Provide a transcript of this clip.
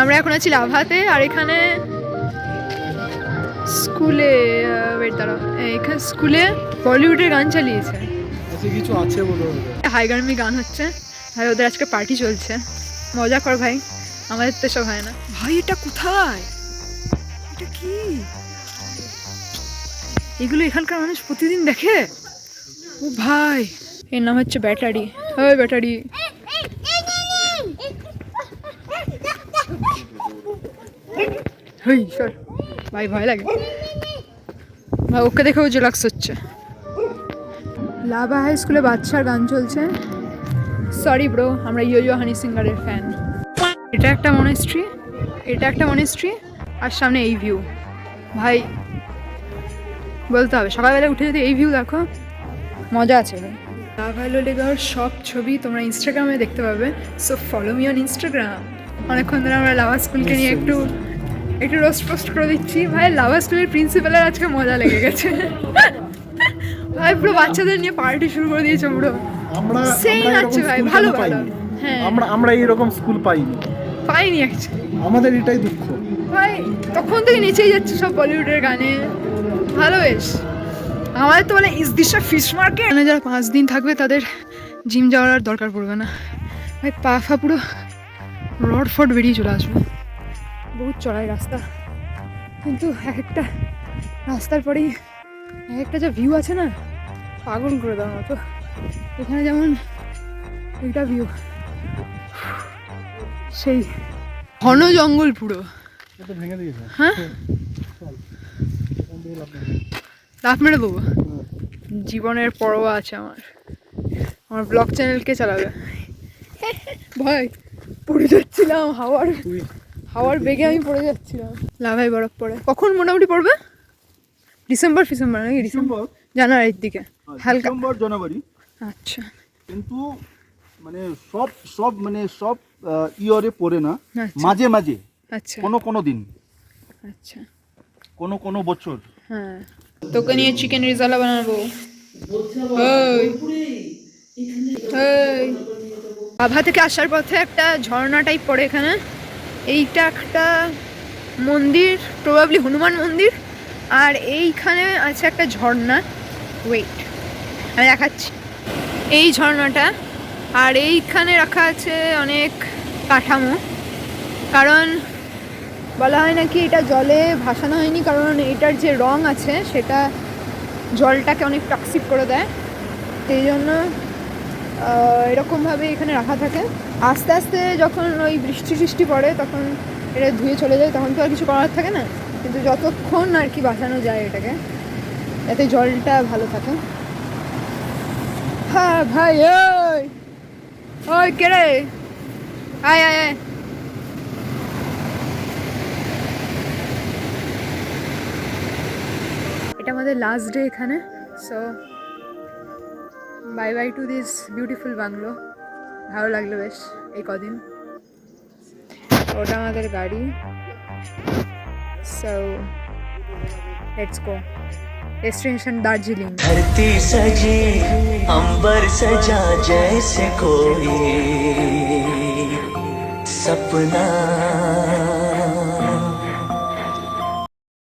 আমরা এখন আছি লাভাতে, আর এখানে স্কুলে এখানে স্কুলে বলিউডের গান চালিয়েছে, কিছু আছে বলো। হাইগার্মি গান হচ্ছে ভাই, ওদের আজকে পার্টি চলছে, মজা কর ভাই, আমাদের তো সব হয় না ভাই। এটা কোথায়, এটা কি, এগুলো এখানকার মানুষ প্রতিদিন দেখে? ও ভাই, এর নাম হচ্ছে ব্যাটারি। ওই ব্যাটারি, হেই সর ভাই, ভয় লাগে ভাই, ওকে দেখেও জেলাক্স হচ্ছে। লাভা হাই স্কুলে বাচ্চার গান চলছে। সরি ব্রো, আমরা ইয়ো হানি সিঙ্গারের ফ্যান। এটা একটা মনেস্ট্রি, এটা একটা মনেস্ট্রি, আর সামনে এই ভিউ ভাই, বলতে হবে সকালবেলা উঠে যদি এই ভিউ দেখো, মজা আছে ভাই। লাভা লোলেগাঁওর সব ছবি তোমরা ইনস্টাগ্রামে দেখতে পাবে, so follow me on Instagram. অনেকক্ষণ ধরে আমরা লাভা স্কুলকে নিয়ে একটু রোস্ট পোস্ট করে দিচ্ছি ভাই। লাভা স্কুলের প্রিন্সিপালের আজকে মজা লেগে গেছে ভাই, পুরো বাচ্চাদের নিয়ে পার্টি শুরু করে দিয়েছে পুরো। আমরা সেই নাচছে ভাই, ভালো ভালো। হ্যাঁ, আমরা এইরকম স্কুল পাইনি অ্যাকচুয়ালি আমাদের এটাই দুঃখ ভাই। তখন থেকে নেচেই যাচ্ছে সব বলিউডের গানে, ভালো বেশ। আমাদের তো বলে ইস দিস ফিশ মার্কেট, মানে যারা 5 দিন থাকবে তাদের জিম যাওয়ার আর দরকার পড়বে না ভাই। পা ফা পুরো রড ফড বেরিয়ে চলে আসবে। বহুত চড়াই রাস্তা, কিন্তু একটা রাস্তার পরেই একটা যা ভিউ আছে না, পাগল করে দেওয়ার মতো। এখানে যেমন একটা ভিউ, সেই ঘন জঙ্গল পুরো। ভেঙে দিয়েছে। হ্যাঁ, লাফ মেরে দেবো, জীবনের পরোয়া আছে আমার। আমার ব্লগ চ্যানেলকে চালাবে ভাই। পড়ে যাচ্ছিলাম হাওয়ার বেগে, আমি পড়ে যাচ্ছিলাম। লাভাই বরফ পড়ে কখন মোটামুটি পড়বে? ডিসেম্বর নাকি? ডিসেম্বর জানুয়ারির দিকে হালকা, ডিসেম্বর জানুয়ারি। আচ্ছা, কিন্তু মানে সব ইয়ারে পড়ে না, মাঝে মাঝে। আচ্ছা কোনো দিন, আচ্ছা, কোনো বছর। হ্যাঁ, তোকে নিয়ে চিকেন রিজালা বানাবো। আভা থেকে আসার পথে একটা ঝর্ণা টাইপ পড়ে এখানে। এইটা একটা মন্দির, প্রবাবলি হনুমান মন্দির, আর এইখানে আছে একটা ঝর্ণা। ওয়েট, আমি দেখাচ্ছি এই ঝর্ণাটা। আর এইখানে রাখা আছে অনেক কাঠামো, কারণ বলা হয় নাকি এটা জলে ভাসানো হয়নি, কারণ এটার যে রং আছে সেটা জলটাকে অনেক টক্সিক করে দেয়, সেই জন্য এরকমভাবে এখানে রাখা থাকে। আস্তে আস্তে যখন ওই বৃষ্টি পড়ে তখন এটা ধুয়ে চলে যায়, তখন তো আর কিছু করার থাকে না, কিন্তু যতক্ষণ আর কি বাঁচানো যায় এটাকে, যাতে জলটা ভালো থাকে। হ্যাঁ ভাই, ওই কে রে, আয় আয় আয়। এটা আমাদের লাস্ট ডে এখানে, so bye bye to this beautiful bungalow. ভালো লাগলো বেশ এই কদিন। ওটা আমাদের গাড়ি, so let's go. Destination Darjeeling. धरती सजी अंबर सजा जैसे कोई सपना